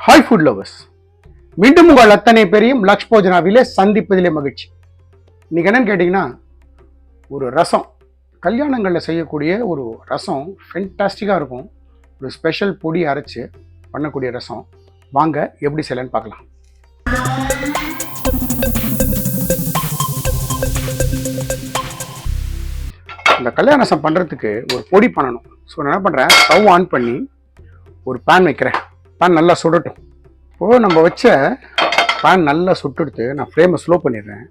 Hi food lovers, மீண்டும் உங்கள் அத்தனை பேரையும் லக்ஷ் போஜனாவிலே சந்திப்பதிலே மகிழ்ச்சி. இன்னைக்கு என்னன்னு கேட்டிங்கன்னா, ஒரு ரசம், கல்யாணங்களில் செய்யக்கூடிய ஒரு ரசம் ஃபென்டாஸ்டிக்காக இருக்கும். ஒரு ஸ்பெஷல் பொடி அரைச்சி பண்ணக்கூடிய ரசம். வாங்க எப்படி செய்யலான்னு பார்க்கலாம். இந்த கல்யாண ரசம் பண்ணுறதுக்கு ஒரு பொடி பண்ணணும். ஸோ நான் என்ன பண்ணுறேன், ஸ்டவ் ஆன் பண்ணி ஒரு பேன் வைக்கிறேன். பேன் நல்லா சுடட்டும். இப்போது நம்ம வச்ச பேன் நல்லா சுட்டுடுத்து நான் ஃப்ளேமை ஸ்லோ பண்ணிடுறேன்.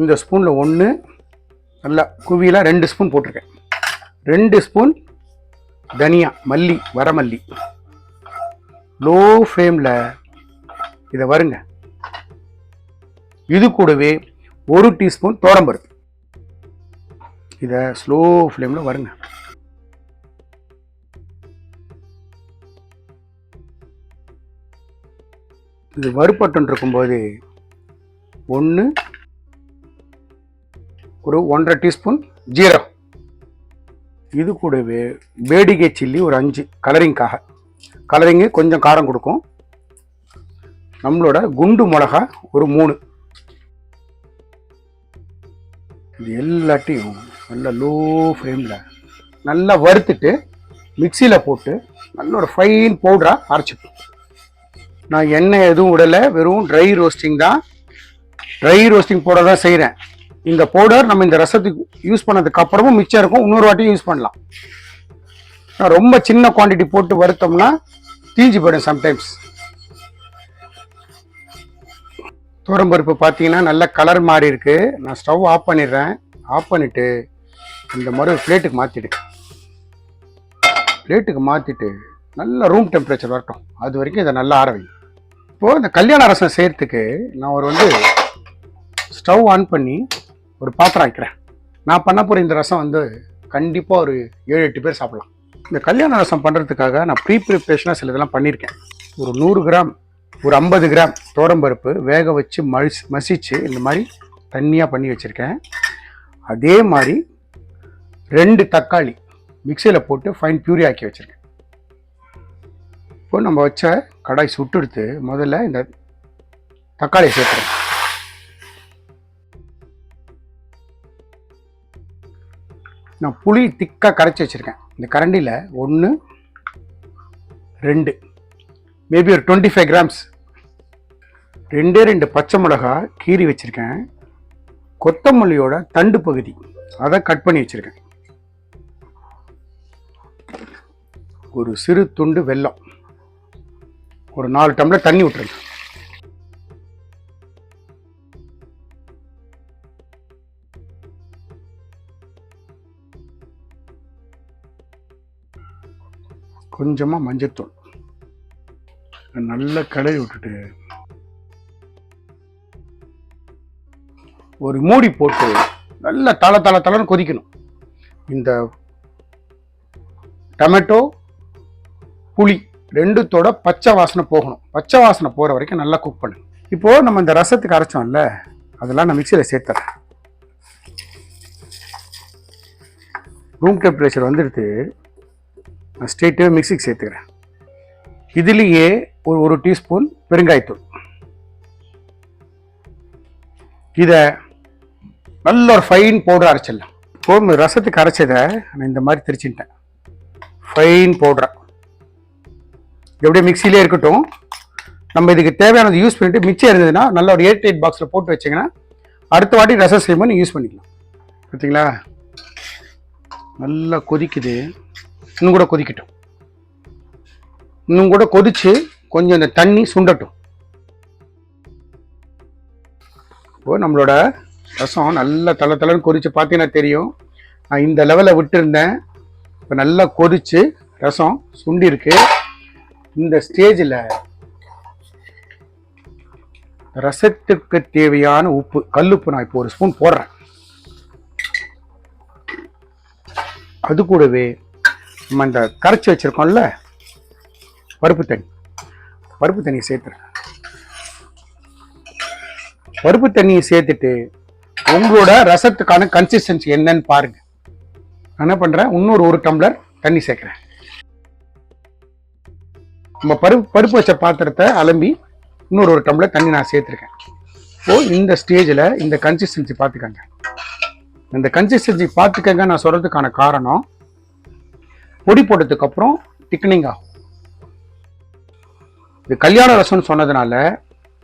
இந்த ஸ்பூனில் ஒன்று நல்லா குவியில் 2 ஸ்பூன் போட்டிருக்கேன். 2 ஸ்பூன் தனியா, மல்லி, வரமல்லி. லோ ஃப்ளேமில் இதை வருங்க. இது கூடவே 1 டீஸ்பூன் துவரம்பருப்பு. இதை ஸ்லோ ஃப்ளேமில் வருங்க. இது வறுபட்டு இருக்கும்போது ஒரு 1.5 டீஸ்பூன் ஜீரகம். இது கூடவே வேடிகை சில்லி ஒரு 5 கலரிங்காக. கலரிங்கு கொஞ்சம் காரம் கொடுக்கும். நம்மளோட குண்டு மிளகா ஒரு 3. இது எல்லாத்தையும் நல்லா லோ ஃப்ளேமில் நல்லா வறுத்துட்டு மிக்சியில் போட்டு நல்ல ஒரு ஃபைன் பவுடராக அரைச்சிப்போம். நான் எண்ணெய் எதுவும் விடலை, வெறும் ட்ரை ரோஸ்டிங் தான். ட்ரை ரோஸ்டிங் பவுடர் தான் செய்கிறேன். இந்த பவுடர் நம்ம இந்த ரசத்துக்கு யூஸ் பண்ணதுக்கு அப்புறமும் மிச்சம் இருக்கும், இன்னொரு வாட்டியும் யூஸ் பண்ணலாம். நான் ரொம்ப சின்ன குவான்டிட்டி போட்டு வறுத்தோம்னா தீஞ்சு போயிடும் சம்டைம்ஸ். துவரம்பருப்பு பார்த்தீங்கன்னா நல்ல கலர் மாறி இருக்கு. நான் ஸ்டவ் ஆஃப் பண்ணிடுறேன். ஆஃப் பண்ணிட்டு இந்த மாதிரி பிளேட்டுக்கு மாற்றிட்டு நல்லா ரூம் டெம்பரேச்சர் வரட்டும். அது வரைக்கும் இதை நல்லா ஆற வைங்க. இப்போது இந்த கல்யாண ரசம் செய்கிறதுக்கு நான் ஸ்டவ் ஆன் பண்ணி ஒரு பாத்திரம் வைக்கிறேன். நான் பண்ண போகிற இந்த ரசம் கண்டிப்பாக ஒரு 7-8 பேர் சாப்பிடலாம். இந்த கல்யாண ரசம் பண்ணுறதுக்காக நான் ப்ரிப்ரேஷனாக சில இதெல்லாம் பண்ணியிருக்கேன். ஒரு 100 கிராம், ஒரு 50 கிராம் துவரம்பருப்பு வேக வச்சு மசிச்சு இந்த மாதிரி தண்ணியாக பண்ணி வச்சுருக்கேன். அதே மாதிரி 2 தக்காளி மிக்சியில் போட்டு ஃபைன் பியூரி ஆக்கி வச்சுருக்கேன். இப்போ நம்ம வச்ச கடாய் சுட்டு முதல்ல இந்த தக்காளியை சேர்த்துறேன். நான் புளி திக்காக கரைச்சி வச்சுருக்கேன். இந்த கரண்டியில் 1, 2, மேபி ஒரு 25 கிராம்ஸ். 2 பச்சை மிளகா கீறி வச்சுருக்கேன். கொத்தமல்லியோட தண்டு பகுதி அதை கட் பண்ணி வச்சுருக்கேன். ஒரு சிறு துண்டு வெல்லம், ஒரு 4 டம்ளர் தண்ணி விட்டுருங்க. கொஞ்சமாக மஞ்சத்தூள் நல்லா கலரி விட்டுட்டு ஒரு மூடி போட்டு நல்லா தளன்னு கொதிக்கணும். இந்த டொமேட்டோ, புளி 2தோட பச்சை வாசனை போகணும். பச்சை வாசனை போகிற வரைக்கும் நல்லா குக் பண்ணு. இப்போது நம்ம இந்த ரசத்துக்கு அரைச்சோம்ல, அதெல்லாம் நான் மிக்சியில் சேர்த்துறேன். ரூம் டெம்பரேச்சர் வந்துடுத்து. நான் ஸ்ட்ரெயிட்டாக மிக்சிக்கு சேர்த்துக்கிறேன். இதுலேயே ஒரு டீஸ்பூன் பெருங்காயத்தூள். இதை நல்ல ஒரு ஃபைன் பவுடர் அரைச்சிடலாம். இப்போது ரசத்துக்கு அரைச்சதை நான் இந்த மாதிரி திரிச்சுட்டேன். ஃபைன் பவுடரா எப்படியே மிக்சிலே இருக்கட்டும். நம்ம இதுக்கு தேவையானது யூஸ் பண்ணிட்டு மிச்சம் இருந்ததுன்னா நல்ல ஒரு 8 பாக்ஸில் போட்டு வச்சிங்கன்னா அடுத்த வாட்டி ரசம் செய்யும்போது நீங்கள் யூஸ் பண்ணிக்கலாம். பார்த்தீங்களா, நல்லா கொதிக்குது. இன்னும் கூட கொதிக்கட்டும். இன்னும் கூட கொதிச்சு கொஞ்சம் இந்த தண்ணி சுண்டட்டும். இப்போ நம்மளோட ரசம் நல்லா தளன்னு கொதிச்சு பார்த்தீங்கன்னா தெரியும். நான் இந்த லெவலில் விட்டுருந்தேன். இப்போ நல்லா கொதிச்சு ரசம் சுண்டி இருக்கு. இந்த ஸ்டேஜில் ரசத்துக்கு தேவையான உப்பு, கல்லுப்பு நான் இப்போ 1 ஸ்பூன் போடுறேன். அது கூடவே நம்ம இந்த கரைச்சி வச்சிருக்கோம்ல பருப்பு தண்ணி சேர்த்துறேன். பருப்பு தண்ணியை சேர்த்துட்டு உங்களோட ரசத்துக்கான கன்சிஸ்டன்சி என்னன்னு பாருங்க. நான் என்ன பண்றேன், இன்னொரு 1 டம்ளர் தண்ணி சேர்க்கிறேன். நம்ம பருப்பு வச்ச பாத்திரத்தை அலம்பி இன்னொரு ஒரு டம்ளர் தண்ணி நான் சேர்த்துருக்கேன். இந்த ஸ்டேஜில் இந்த கன்சிஸ்டன்சி பார்த்துக்கங்க. இந்த கன்சிஸ்டன்சி பார்த்துக்கங்க நான் சொல்கிறதுக்கான காரணம், பொடி போட்டதுக்கு அப்புறம் திக்னிங் ஆகும். இது கல்யாண ரசம்னு சொன்னதுனால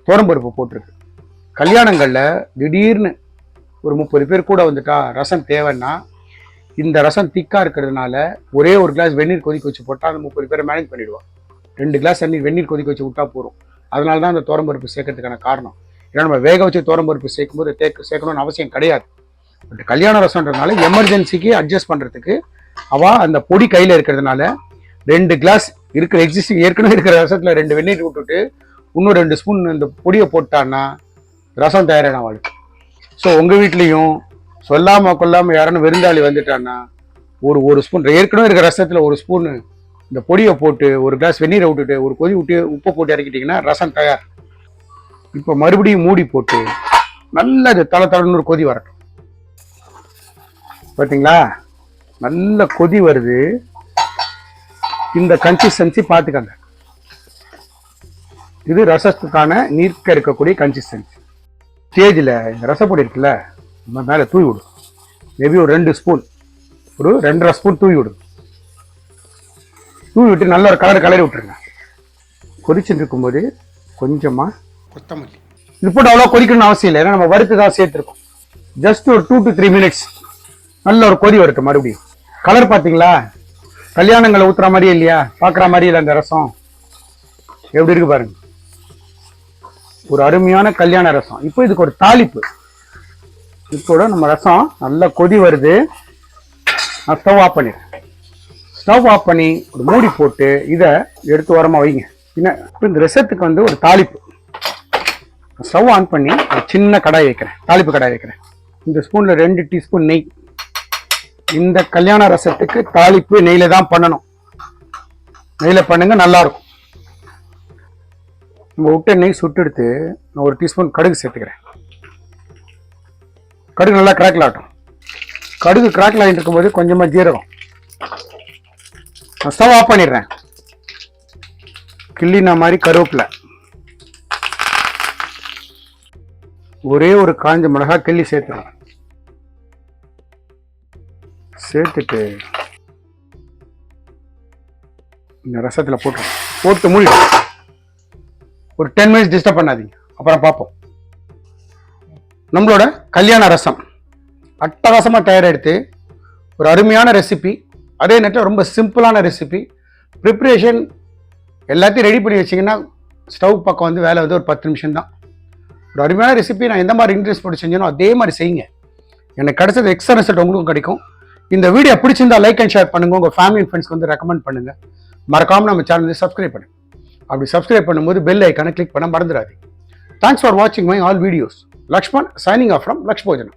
துவரம்பருப்பு போட்டிருக்கு. கல்யாணங்களில் திடீர்னு ஒரு 30 பேர் கூட வந்துட்டா ரசம் தேவைன்னா இந்த ரசம் திக்காக இருக்கிறதுனால ஒரே ஒரு கிளாஸ் வெந்நீர் கொதிக்க வச்சு போட்டால் அந்த 30 பேரை மேனேஜ் பண்ணிவிடுவான். 2 கிளாஸ் வெந்நீர் கொதிக்க வச்சு விட்டா போகிறோம். அதனால தான் அந்த துவரம்பருப்பு சேர்க்கறதுக்கான காரணம். ஏன்னா நம்ம வேக வச்சு துவரம்பருப்பு சேர்க்கும்போது சேர்க்கணும்னு அவசியம் கிடையாது. பட் கல்யாண ரசம்ன்றதுனால எமர்ஜென்சிக்கு அட்ஜஸ்ட் பண்ணுறதுக்கு அந்த பொடி கையில் இருக்கிறதுனால 2 கிளாஸ் இருக்கிற ஏற்கனவே இருக்கிற ரசத்தில் 2 வெந்நீர் விட்டுட்டு இன்னும் 2 ஸ்பூன் இந்த பொடியை போட்டான்னா ரசம் தயாரான வாழ்க்கை. ஸோ உங்கள் வீட்லேயும் சொல்லாமல் கொல்லாமல் யாரும் விருந்தாளி வந்துட்டான்னா ஒரு ஸ்பூன் ஏற்கனவே இருக்கிற ரசத்தில் 1 ஸ்பூன் இந்த பொடியை போட்டு 1 கிளாஸ் வெந்நீரை விட்டுட்டு ஒரு கொதி விட்டு உப்பை போட்டு இறக்கிட்டிங்கன்னா ரசம் தயார். இப்போ மறுபடியும் மூடி போட்டு நல்லது தளன்னு ஒரு கொதி வரட்டும். பார்த்தீங்களா, நல்ல கொதி வருது. இந்த கன்சிஸ்டன்சி பார்த்துக்கங்க. இது ரசத்துக்கான நீர்க்க இருக்கக்கூடிய கன்சிஸ்டன்சி. ஸ்டேஜில் இந்த ரசப்பொடி இருக்குல்ல, நம்ம மேலே தூவி விடும். மேபி ஒரு 2 ஸ்பூன், ஒரு 2.5 ஸ்பூன் தூவி விடும். தூவி விட்டு நல்ல ஒரு கலரி விட்டுருங்க. கொதிச்சுட்டு இருக்கும்போது கொஞ்சமாக கொத்தமல்லி. இது போட்டு அவ்வளோ கொதிக்கணும்னு அவசியம் இல்லை, ஏன்னா நம்ம வறுத்து தான் சேர்த்துருக்கோம். ஜஸ்ட் ஒரு 2 to 3 மினிட்ஸ் நல்ல ஒரு கொதி வரட்டும். மறுபடியும் கலர் பார்த்தீங்களா, கல்யாணங்களை ஊற்றுற மாதிரியே இல்லையா, பார்க்குற மாதிரி இல்லை. அந்த ரசம் எப்படி இருக்கு பாருங்க, ஒரு அருமையான கல்யாண ரசம். இப்போ இதுக்கு ஒரு தாளிப்பு. இப்போ நம்ம ரசம் நல்லா கொதி வருது. நான் ஸ்டவ் ஆஃப் பண்ணிடுறேன். ஸ்டவ் ஆஃப் பண்ணி ஒரு மூடி போட்டு இதை எடுத்து ஓரமாக வைங்க. இப்போ இந்த ரசத்துக்கு ஒரு தாளிப்பு. ஸ்டவ் ஆன் பண்ணி ஒரு சின்ன கடாய் வைக்கிறேன், தாளிப்பு கடாய் வைக்கிறேன். இந்த ஸ்பூனில் 2 டீஸ்பூன் நெய். இந்த கல்யாண ரசத்துக்கு தாளிப்பு நெய்யில தான் பண்ணணும். நெய்யில பண்ணுங்க, நல்லா இருக்கும். நம்ம விட்ட நெய் சுட்டு எடுத்து நான் 1 டீஸ்பூன் கடுகு சேர்த்துக்கிறேன். கடுகு நல்லா கிராக்கில் ஆகட்டும். கடுகு கிராக்கில் ஆகிட்டு இருக்கும்போது கொஞ்சமாக ஜீரகம். நான் ஸ்டவ் ஆஃப் பண்ணிடுறேன். கிள்ளின மாதிரி கருவேப்பிலை, ஒரே ஒரு காஞ்ச மிளகாய் கிள்ளி சேர்த்துறேன். சேர்த்துட்டு இந்த ரசத்தில் போட்டு மூடி ஒரு 10 மினிட்ஸ் டிஸ்டர்ப் பண்ணாதீங்க. அப்புறம் பார்ப்போம். நம்மளோட கல்யாண ரசம் அட்டகாசமாக தயாரெடுத்து ஒரு அருமையான ரெசிபி, அதே நேரத்தில் ரொம்ப சிம்பிளான ரெசிபி. ப்ரிப்ரேஷன் எல்லாத்தையும் ரெடி பண்ணி வச்சிங்கன்னா ஸ்டவ் பக்கம் வேலை ஒரு 10 நிமிஷம் தான். ஒரு அருமையான ரெசிபி. நான் எந்த மாதிரி இன்ட்ரெஸ்ட் போட்டு செஞ்சேனோ அதே மாதிரி செய்யுங்க. எனக்கு கிடைச்சது எக்ஸ்ட்ரா ரிசல்ட் உங்களுக்கும் கிடைக்கும். இந்த வீடியோ பிடிச்சிருந்தா லைக் அண்ட் ஷேர் பண்ணுங்க. உங்கள் ஃபேமிலி அண்ட் ஃப்ரெண்ட்ஸ்க்கு ரெக்கமெண்ட் பண்ணுங்க. மறக்காம நம்ம சேனலை சப்ஸ்கிரைப் பண்ணுங்க. அப்படி சப்ஸ்கிரைப் பண்ணும்போது பெல் ஐக்கானை கிளிக் பண்ண மறந்துடாதீங்க. தேங்க்ஸ் ஃபார் வாட்சிங் my all videos. Lakshman signing off from Lakshbojana.